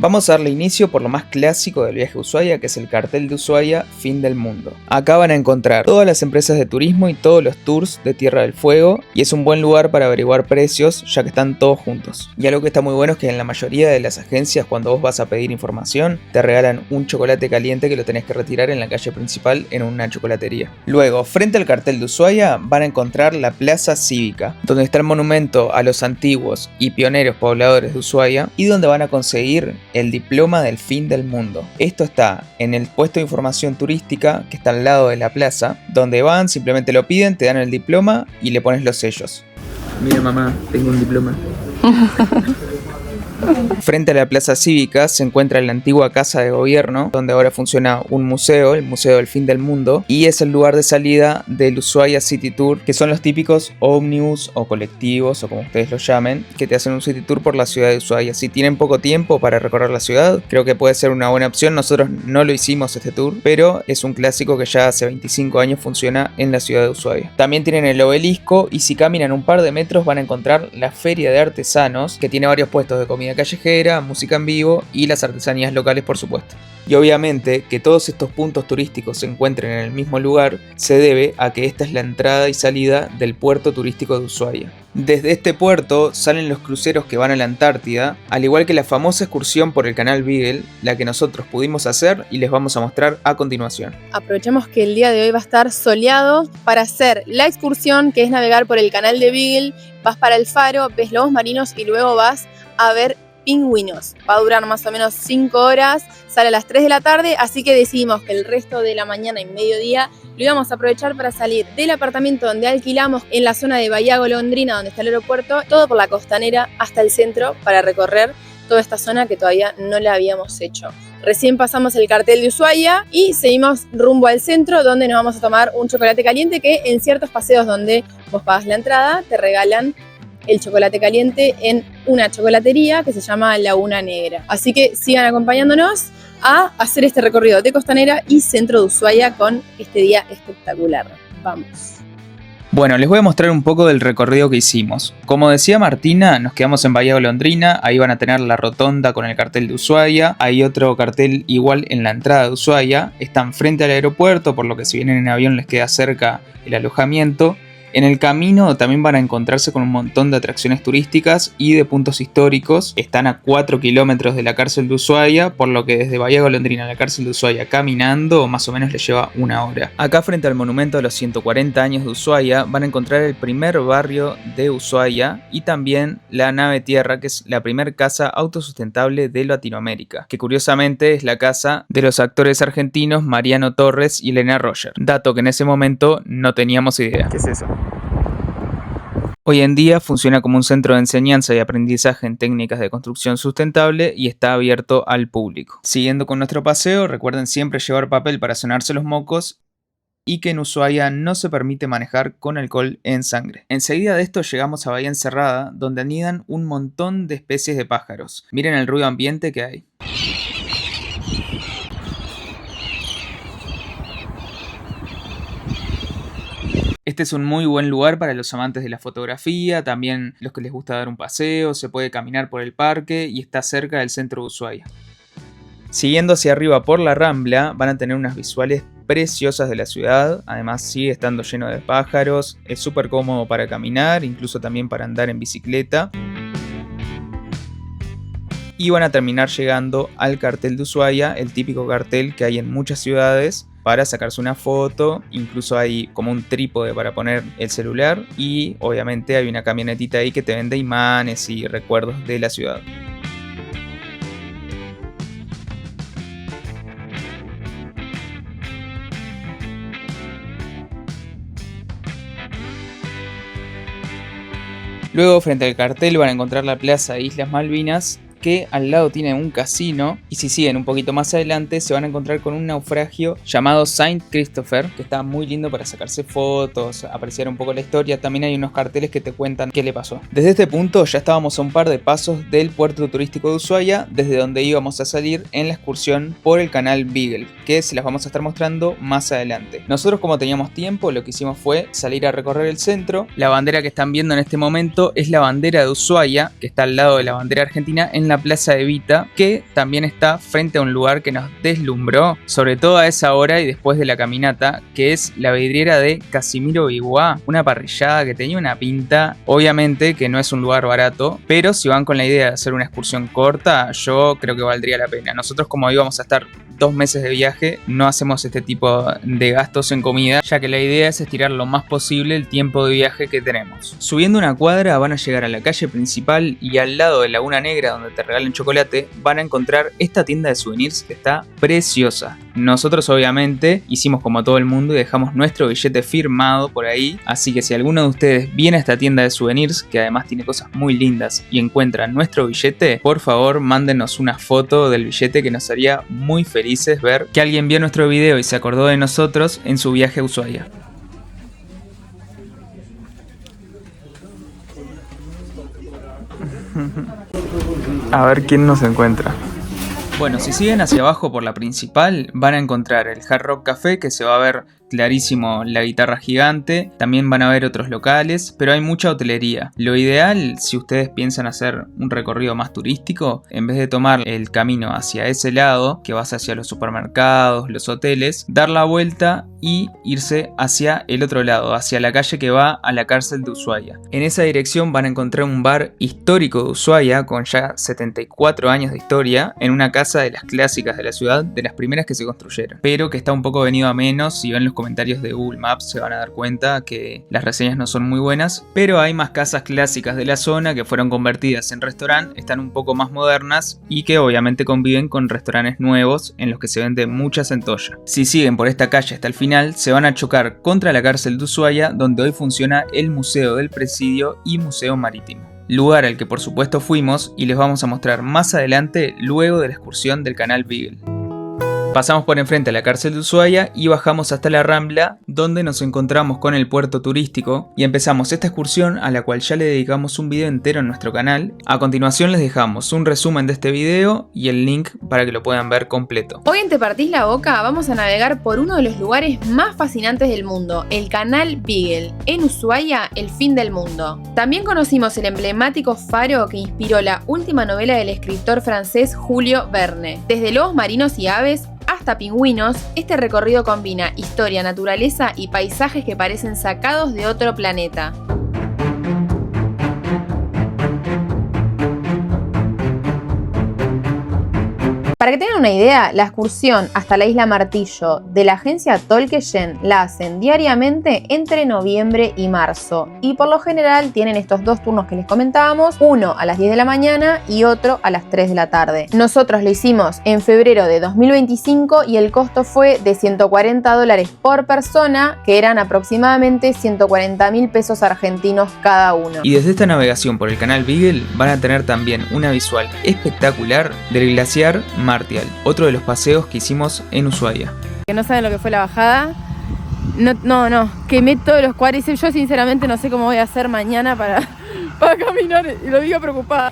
Vamos a darle inicio por lo más clásico del viaje a Ushuaia, que es el cartel de Ushuaia, fin del mundo. Acá van a encontrar todas las empresas de turismo y todos los tours de Tierra del Fuego, y es un buen lugar para averiguar precios, ya que están todos juntos. Y algo que está muy bueno es que en la mayoría de las agencias, cuando vos vas a pedir información, te regalan un chocolate caliente que lo tenés que retirar en la calle principal en una chocolatería. Luego, frente al cartel de Ushuaia, van a encontrar la Plaza Cívica, donde está el monumento a los antiguos y pioneros pobladores de Ushuaia, y donde van a conseguir el diploma del fin del mundo. Esto está en el puesto de información turística que está al lado de la plaza, donde van, simplemente lo piden, te dan el diploma y le pones los sellos. Mira mamá, tengo un diploma. Frente a la Plaza Cívica se encuentra la antigua Casa de Gobierno, donde ahora funciona un museo, el Museo del Fin del Mundo, y es el lugar de salida del Ushuaia City Tour, que son los típicos ómnibus o colectivos, o como ustedes lo llamen, que te hacen un City Tour por la ciudad de Ushuaia. Si tienen poco tiempo para recorrer la ciudad, creo que puede ser una buena opción. Nosotros no lo hicimos este tour, pero es un clásico que ya hace 25 años funciona en la ciudad de Ushuaia. También tienen el obelisco, y si caminan un par de metros van a encontrar la Feria de Artesanos, que tiene varios puestos de comida callejera, música en vivo y las artesanías locales, por supuesto. Y obviamente que todos estos puntos turísticos se encuentren en el mismo lugar se debe a que esta es la entrada y salida del puerto turístico de Ushuaia. Desde este puerto salen los cruceros que van a la Antártida, al igual que la famosa excursión por el canal Beagle, la que nosotros pudimos hacer y les vamos a mostrar a continuación. Aprovechamos que el día de hoy va a estar soleado para hacer la excursión, que es navegar por el canal de Beagle. Vas para el faro, ves lobos marinos y luego vas a ver pingüinos. Va a durar más o menos 5 horas, sale a las 3 de la tarde, así que decidimos que el resto de la mañana y mediodía lo íbamos a aprovechar para salir del apartamento donde alquilamos en la zona de Bahía Golondrina, donde está el aeropuerto, todo por la costanera hasta el centro para recorrer toda esta zona que todavía no la habíamos hecho. Recién pasamos el cartel de Ushuaia y seguimos rumbo al centro, donde nos vamos a tomar un chocolate caliente, que en ciertos paseos donde vos pagas la entrada te regalan el chocolate caliente en una chocolatería que se llama Laguna Negra. Así que sigan acompañándonos a hacer este recorrido de costanera y centro de Ushuaia con este día espectacular. Vamos. Bueno, les voy a mostrar un poco del recorrido que hicimos. Como decía Martina, nos quedamos en Bahía Golondrina, ahí van a tener la rotonda con el cartel de Ushuaia, hay otro cartel igual en la entrada de Ushuaia, están frente al aeropuerto, por lo que si vienen en avión les queda cerca el alojamiento. En el camino también van a encontrarse con un montón de atracciones turísticas y de puntos históricos. Están a 4 kilómetros de la cárcel de Ushuaia, por lo que desde Bahía Golondrina a la cárcel de Ushuaia caminando más o menos les lleva 1 hora. Acá frente al monumento a los 140 años de Ushuaia van a encontrar el primer barrio de Ushuaia y también la nave tierra, que es la primer casa autosustentable de Latinoamérica, que curiosamente es la casa de los actores argentinos Mariano Torres y Lena Roger, dato que en ese momento no teníamos idea. ¿Qué es eso? Hoy en día funciona como un centro de enseñanza y aprendizaje en técnicas de construcción sustentable y está abierto al público. Siguiendo con nuestro paseo, recuerden siempre llevar papel para sonarse los mocos y que en Ushuaia no se permite manejar con alcohol en sangre. Enseguida de esto llegamos a Bahía Encerrada, donde anidan un montón de especies de pájaros. Miren el ruido ambiente que hay. Este es un muy buen lugar para los amantes de la fotografía, también los que les gusta dar un paseo, se puede caminar por el parque y está cerca del centro de Ushuaia. Siguiendo hacia arriba por la Rambla van a tener unas visuales preciosas de la ciudad, además sigue estando lleno de pájaros, es súper cómodo para caminar, incluso también para andar en bicicleta. Y van a terminar llegando al cartel de Ushuaia, el típico cartel que hay en muchas ciudades para sacarse una foto, incluso hay como un trípode para poner el celular y obviamente hay una camionetita ahí que te vende imanes y recuerdos de la ciudad. Luego frente al cartel van a encontrar la plaza de Islas Malvinas, que al lado tiene un casino, y si siguen un poquito más adelante se van a encontrar con un naufragio llamado Saint Christopher, que está muy lindo para sacarse fotos, apreciar un poco la historia. También hay unos carteles que te cuentan qué le pasó. Desde este punto ya estábamos a un par de pasos del puerto turístico de Ushuaia, desde donde íbamos a salir en la excursión por el canal Beagle, que se las vamos a estar mostrando más adelante. Nosotros, como teníamos tiempo, lo que hicimos fue salir a recorrer el centro. La bandera que están viendo en este momento es la bandera de Ushuaia, que está al lado de la bandera argentina en la Plaza Evita, que también está frente a un lugar que nos deslumbró, sobre todo a esa hora y después de la caminata, que es la vidriera de Casimiro Biguá, una parrillada que tenía una pinta. Obviamente que no es un lugar barato, pero si van con la idea de hacer una excursión corta, yo creo que valdría la pena. Nosotros, como íbamos a estar 2 meses de viaje, no hacemos este tipo de gastos en comida, ya que la idea es estirar lo más posible el tiempo de viaje que tenemos. Subiendo una cuadra van a llegar a la calle principal y al lado de Laguna Negra, donde te regalan chocolate, van a encontrar esta tienda de souvenirs que está preciosa. Nosotros obviamente hicimos como todo el mundo y dejamos nuestro billete firmado por ahí, así que si alguno de ustedes viene a esta tienda de souvenirs, que además tiene cosas muy lindas, y encuentra nuestro billete, por favor mándenos una foto del billete, que nos haría muy felices ver que alguien vio nuestro video y se acordó de nosotros en su viaje a Ushuaia. A ver quién nos encuentra. Bueno, si siguen hacia abajo por la principal, van a encontrar el Hard Rock Café, que se va a ver clarísimo la guitarra gigante. También van a ver otros locales, pero hay mucha hotelería. Lo ideal, si ustedes piensan hacer un recorrido más turístico, en vez de tomar el camino hacia ese lado, que vas hacia los supermercados, los hoteles, dar la vuelta y irse hacia el otro lado, hacia la calle que va a la cárcel de Ushuaia. En esa dirección van a encontrar un bar histórico de Ushuaia, con ya 74 años de historia, en una casa de las clásicas de la ciudad, de las primeras que se construyeron, pero que está un poco venido a menos. Si ven los comentarios de Google Maps se van a dar cuenta que las reseñas no son muy buenas, pero hay más casas clásicas de la zona que fueron convertidas en restaurante, están un poco más modernas y que obviamente conviven con restaurantes nuevos en los que se vende mucha centolla. Si siguen por esta calle hasta el final, se van a chocar contra la cárcel de Ushuaia, donde hoy funciona el Museo del Presidio y Museo Marítimo, lugar al que por supuesto fuimos y les vamos a mostrar más adelante luego de la excursión del canal Beagle. Pasamos por enfrente a la cárcel de Ushuaia y bajamos hasta la Rambla, donde nos encontramos con el puerto turístico y empezamos esta excursión, a la cual ya le dedicamos un video entero en nuestro canal. A continuación les dejamos un resumen de este video y el link para que lo puedan ver completo. Hoy en Te Partís la Boca vamos a navegar por uno de los lugares más fascinantes del mundo, el canal Beagle, en Ushuaia, el fin del mundo. También conocimos el emblemático faro que inspiró la última novela del escritor francés Julio Verne. Desde lobos marinos y aves hasta pingüinos, este recorrido combina historia, naturaleza y paisajes que parecen sacados de otro planeta. Para que tengan una idea, la excursión hasta la isla Martillo de la agencia Tolkien la hacen diariamente entre noviembre y marzo, y por lo general tienen estos 2 turnos que les comentábamos, uno a las 10 de la mañana y otro a las 3 de la tarde. Nosotros lo hicimos en febrero de 2025 y el costo fue de $140 por persona, que eran aproximadamente 140.000 pesos argentinos cada uno. Y desde esta navegación por el canal Beagle van a tener también una visual espectacular del glaciar Martial, otro de los paseos que hicimos en Ushuaia. Que no saben lo que fue la bajada. No, quemé todos los cuádriceps. Yo sinceramente no sé cómo voy a hacer mañana para caminar, y lo digo preocupada.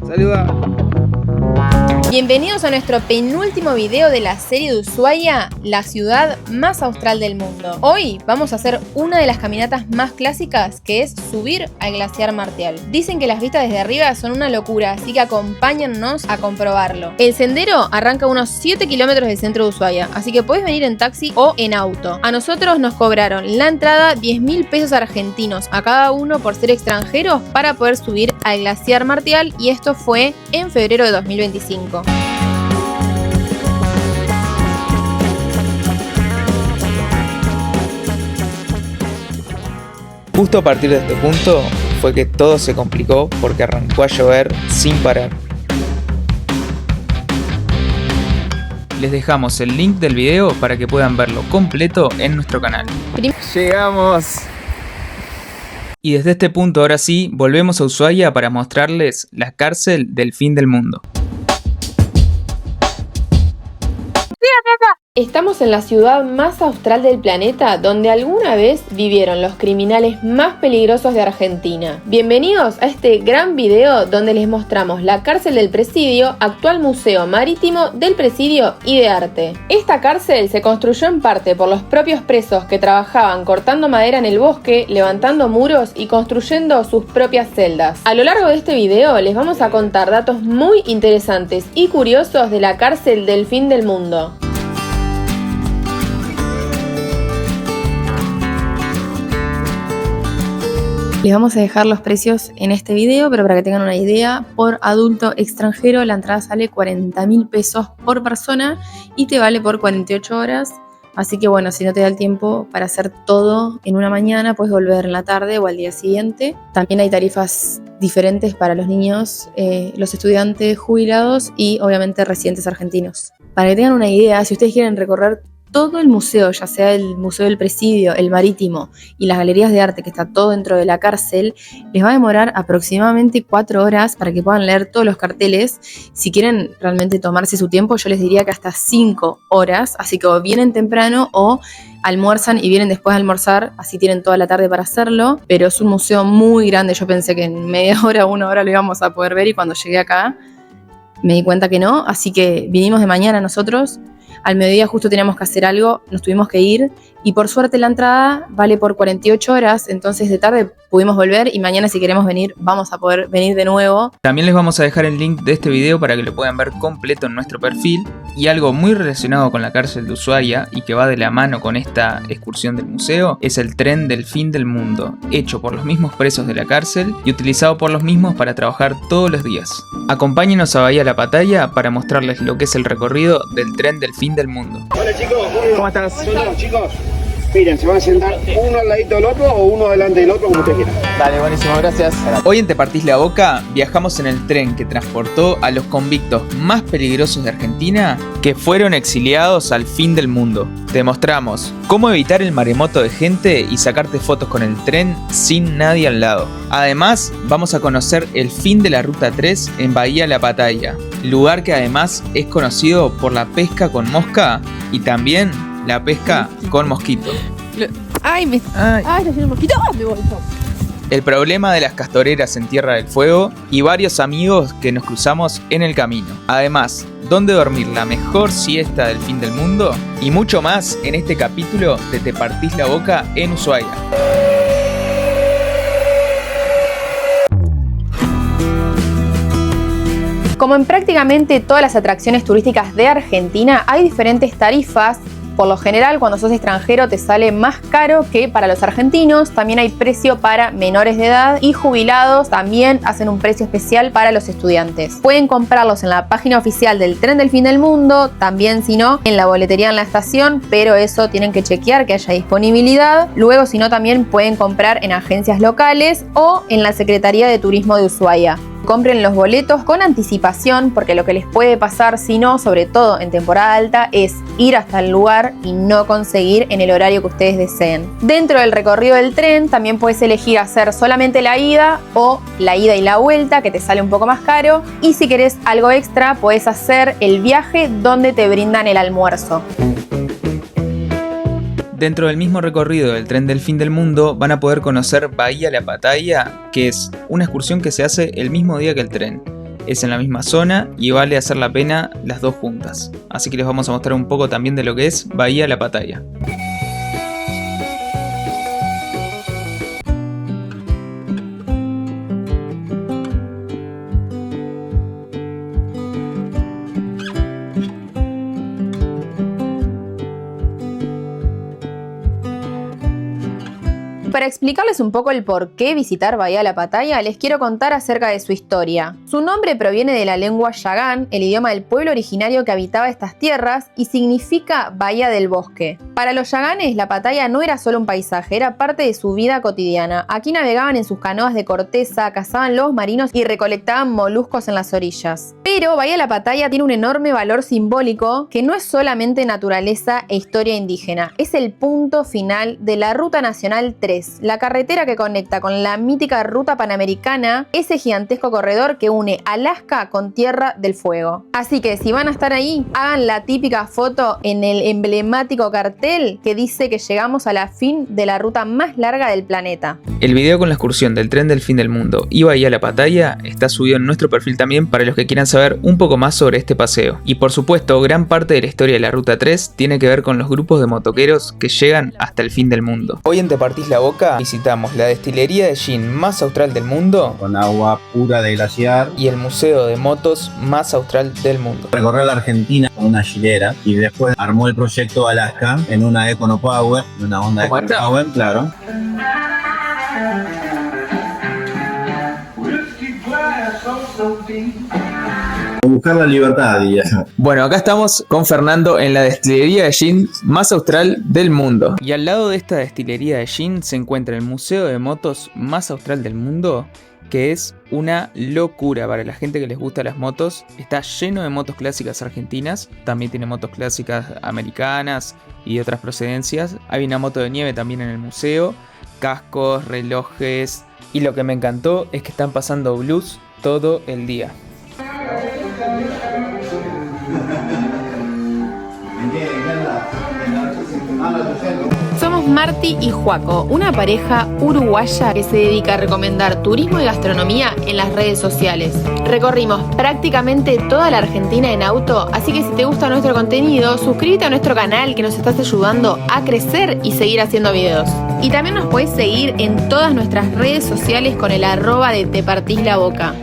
Saluda. Bienvenidos a nuestro penúltimo video de la serie de Ushuaia, la ciudad más austral del mundo. Hoy vamos a hacer una de las caminatas más clásicas, que es subir al glaciar Martial. Dicen que las vistas desde arriba son una locura, así que acompáñennos a comprobarlo. El sendero arranca a unos 7 kilómetros del centro de Ushuaia, así que podés venir en taxi o en auto. A nosotros nos cobraron la entrada 10.000 pesos argentinos a cada uno por ser extranjeros para poder subir al glaciar Martial, y esto fue en febrero de 2025. Justo a partir de este punto fue que todo se complicó, porque arrancó a llover sin parar. Les dejamos el link del video para que puedan verlo completo en nuestro canal. ¡Llegamos! Y desde este punto, ahora sí, volvemos a Ushuaia para mostrarles la cárcel del fin del mundo. Estamos en la ciudad más austral del planeta, donde alguna vez vivieron los criminales más peligrosos de Argentina. Bienvenidos a este gran video donde les mostramos la cárcel del Presidio, actual museo marítimo del Presidio y de arte. Esta cárcel se construyó en parte por los propios presos que trabajaban cortando madera en el bosque, levantando muros y construyendo sus propias celdas. A lo largo de este video les vamos a contar datos muy interesantes y curiosos de la cárcel del fin del mundo. Les vamos a dejar los precios en este video, pero para que tengan una idea, por adulto extranjero la entrada sale 40.000 pesos por persona y te vale por 48 horas. Así que bueno, si no te da el tiempo para hacer todo en una mañana, puedes volver en la tarde o al día siguiente. También hay tarifas diferentes para los niños, los estudiantes jubilados y obviamente residentes argentinos. Para que tengan una idea, si ustedes quieren recorrer todo el museo, ya sea el Museo del Presidio, el Marítimo y las galerías de arte, que está todo dentro de la cárcel, les va a demorar aproximadamente 4 horas para que puedan leer todos los carteles. Si quieren realmente tomarse su tiempo, yo les diría que hasta 5 horas, así que o vienen temprano o almuerzan y vienen después de almorzar, así tienen toda la tarde para hacerlo, pero es un museo muy grande. Yo pensé que en media hora, 1 hora lo íbamos a poder ver y cuando llegué acá me di cuenta que no, así que vinimos de mañana nosotros. Al mediodía justo teníamos que hacer algo, nos tuvimos que ir y por suerte la entrada vale por 48 horas, entonces de tarde pudimos volver y mañana si queremos venir vamos a poder venir de nuevo. También les vamos a dejar el link de este video para que lo puedan ver completo en nuestro perfil. Y algo muy relacionado con la cárcel de Ushuaia y que va de la mano con esta excursión del museo es el tren del fin del mundo, hecho por los mismos presos de la cárcel y utilizado por los mismos para trabajar todos los días. Acompáñenos a Bahía La Pataya para mostrarles lo que es el recorrido del tren del fin del mundo. Hola chicos, ¿cómo estás? Chicos, miren, se van a sentar uno al ladito del otro o uno delante del otro, como ustedes quieran. Dale, buenísimo, gracias. Hoy en Te Partís la Boca viajamos en el tren que transportó a los convictos más peligrosos de Argentina que fueron exiliados al fin del mundo. Te mostramos cómo evitar el maremoto de gente y sacarte fotos con el tren sin nadie al lado. Además, vamos a conocer el fin de la Ruta 3 en Bahía La Pataya, lugar que además es conocido por la pesca con mosca y también la pesca con mosquito. ¡Ay, está haciendo mosquito! Me voy. El problema de las castoreras en Tierra del Fuego y varios amigos que nos cruzamos en el camino. Además, dónde dormir la mejor siesta del fin del mundo y mucho más en este capítulo de Te Partís la Boca en Ushuaia. Como en prácticamente todas las atracciones turísticas de Argentina, hay diferentes tarifas. Por lo general, cuando sos extranjero te sale más caro que para los argentinos. También hay precio para menores de edad y jubilados. También hacen un precio especial para los estudiantes. Pueden comprarlos en la página oficial del Tren del Fin del Mundo. También, si no, en la boletería en la estación. Pero eso tienen que chequear que haya disponibilidad. Luego, si no, también pueden comprar en agencias locales o en la Secretaría de Turismo de Ushuaia. Compren los boletos con anticipación porque lo que les puede pasar, si no, sobre todo en temporada alta, es ir hasta el lugar y no conseguir en el horario que ustedes deseen. Dentro del recorrido del tren también puedes elegir hacer solamente la ida o la ida y la vuelta, que te sale un poco más caro. Y si querés algo extra, puedes hacer el viaje donde te brindan el almuerzo. Dentro del mismo recorrido del tren del fin del mundo van a poder conocer Bahía La Pataya, que es una excursión que se hace el mismo día que el tren. Es en la misma zona y vale hacer la pena las dos juntas. Así que les vamos a mostrar un poco también de lo que es Bahía La Pataya. Para explicarles un poco el por qué visitar Bahía La Pataya, les quiero contar acerca de su historia. Su nombre proviene de la lengua yagán, el idioma del pueblo originario que habitaba estas tierras, y significa Bahía del Bosque. Para los yaganes, La Pataya no era solo un paisaje, era parte de su vida cotidiana. Aquí navegaban en sus canoas de corteza, cazaban lobos marinos y recolectaban moluscos en las orillas. Pero Bahía La Pataya tiene un enorme valor simbólico que no es solamente naturaleza e historia indígena, es el punto final de la Ruta Nacional 3, es la carretera que conecta con la mítica ruta panamericana, ese gigantesco corredor que une Alaska con Tierra del Fuego. Así que si van a estar ahí, hagan la típica foto en el emblemático cartel que dice que llegamos a la fin de la ruta más larga del planeta. El video con la excursión del tren del fin del mundo y Bahía La Pataya está subido en nuestro perfil también para los que quieran saber un poco más sobre este paseo. Y por supuesto, gran parte de la historia de la Ruta 3 tiene que ver con los grupos de motoqueros que llegan hasta el fin del mundo. Hoy en Te Partís la Boca visitamos la destilería de gin más austral del mundo, con agua pura de glaciar, y el museo de motos más austral del mundo. Recorrer la Argentina con una hilera y después armó el proyecto Alaska en una EconoPower, en una onda de EconoPower, claro. Buscar la libertad, diría. Bueno, acá estamos con Fernando en la destilería de gin más austral del mundo. Y al lado de esta destilería de gin se encuentra el museo de motos más austral del mundo, que es una locura para la gente que les gusta las motos. Está lleno de motos clásicas argentinas, también tiene motos clásicas americanas y de otras procedencias. Hay una moto de nieve también en el museo, cascos, relojes, y lo que me encantó es que están pasando blues todo el día. Somos Marti y Joaco, una pareja uruguaya que se dedica a recomendar turismo y gastronomía en las redes sociales. Recorrimos prácticamente toda la Argentina en auto, así que si te gusta nuestro contenido, suscríbete a nuestro canal que nos estás ayudando a crecer y seguir haciendo videos. Y también nos puedes seguir en todas nuestras redes sociales con el @ de Te Partís la Boca.